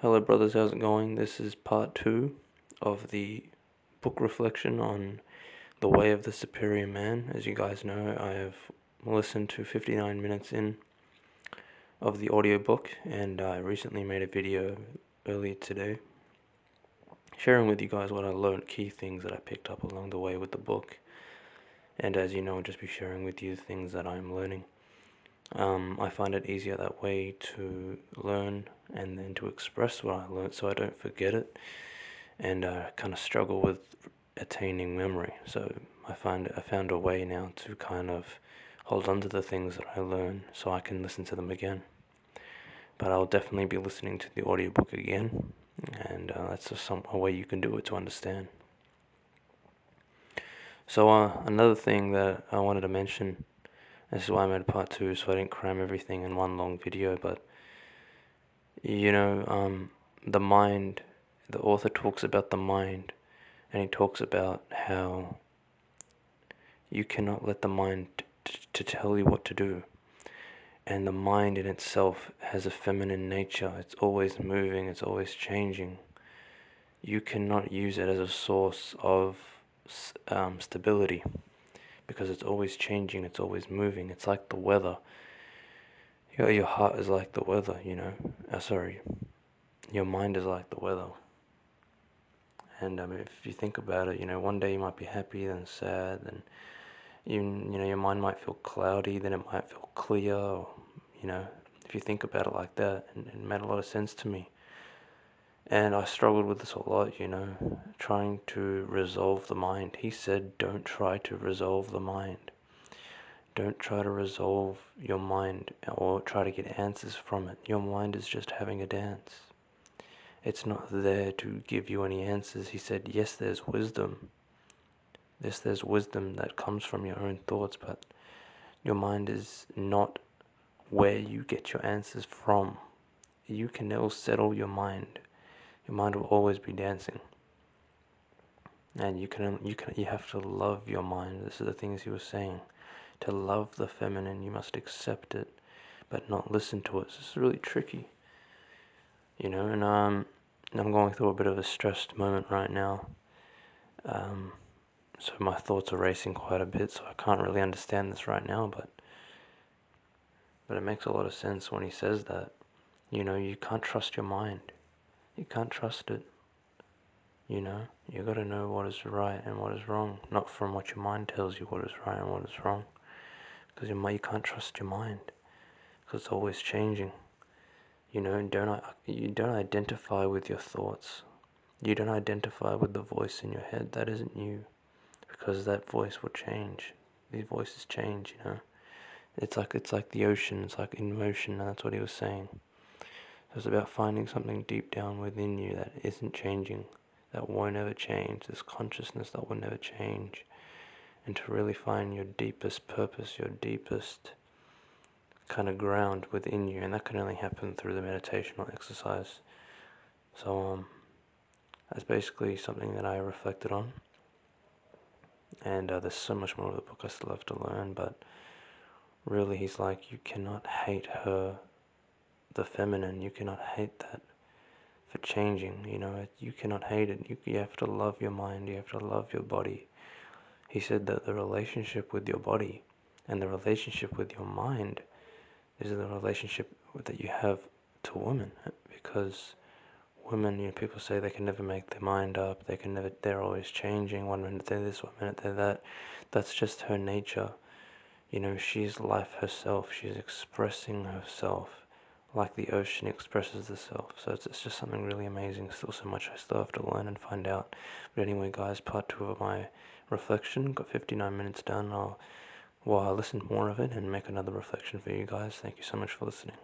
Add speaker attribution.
Speaker 1: Hello, brothers, how's it going? This is part two of the book reflection on The Way of the Superior Man. As you guys know, I have listened to 59 minutes in of the audiobook, and I recently made a video earlier today sharing with you guys what I learned, key things that I picked up along the way with the book. And as you know, I'll just be sharing with you things that I'm learning. I find it easier that way to learn and then to express what I learned so I don't forget it, and I kind of struggle with attaining memory. So I found a way now to kind of hold on to the things that I learn so I can listen to them again. But I'll definitely be listening to the audiobook again, and that's just a way you can do it to understand. So another thing that I wanted to mention, this is why I made part two, so I didn't cram everything in one long video, but the mind, the author talks about the mind, and he talks about how you cannot let the mind to tell you what to do. And the mind in itself has a feminine nature. It's always moving, it's always changing. You cannot use it as a source of stability, because it's always changing, it's always moving. It's like the weather. Your heart is like the weather, your mind is like the weather. And if you think about it, one day you might be happy, then sad, then your mind might feel cloudy, then it might feel clear. Or, if you think about it like that, and it made a lot of sense to me. And I struggled with this a lot, trying to resolve the mind. He said, don't try to resolve the mind. Don't try to resolve your mind or try to get answers from it. Your mind is just having a dance. It's not there to give you any answers. He said, yes, there's wisdom. Yes, there's wisdom that comes from your own thoughts, but your mind is not where you get your answers from. You can never settle your mind. Your mind will always be dancing. And you have to love your mind. This is the things he was saying. To love the feminine, you must accept it, but not listen to it. This is really tricky. And I'm going through a bit of a stressed moment right now. So my thoughts are racing quite a bit, so I can't really understand this right now, but it makes a lot of sense when he says that. You can't trust your mind. You can't trust it. You gotta know what is right and what is wrong, not from what your mind tells you what is right and what is wrong. Because you can't trust your mind, because it's always changing. You don't identify with your thoughts. You don't identify with the voice in your head. That isn't you, because that voice will change. These voices change. It's like the ocean. It's like in motion, and that's what he was saying. It's about finding something deep down within you that isn't changing, that won't ever change. This consciousness that will never change, and to really find your deepest purpose, your deepest kind of ground within you, and that can only happen through the meditational exercise. So that's basically something that I reflected on, and there's so much more of the book I still have to learn, but really he's like, you cannot hate her, the feminine, you cannot hate that for changing, you cannot hate it. You have to love your mind, you have to love your body. He said that the relationship with your body and the relationship with your mind is the relationship that you have to women, because women, people say they can never make their mind up, they're always changing, 1 minute they're this, 1 minute they're that. That's just her nature. She's life herself, she's expressing herself like the ocean expresses itself. So it's just something really amazing. Still so much I still have to learn and find out. But anyway, guys, part two of my reflection. Got 59 minutes done. I'll listen more of it and make another reflection for you guys. Thank you so much for listening.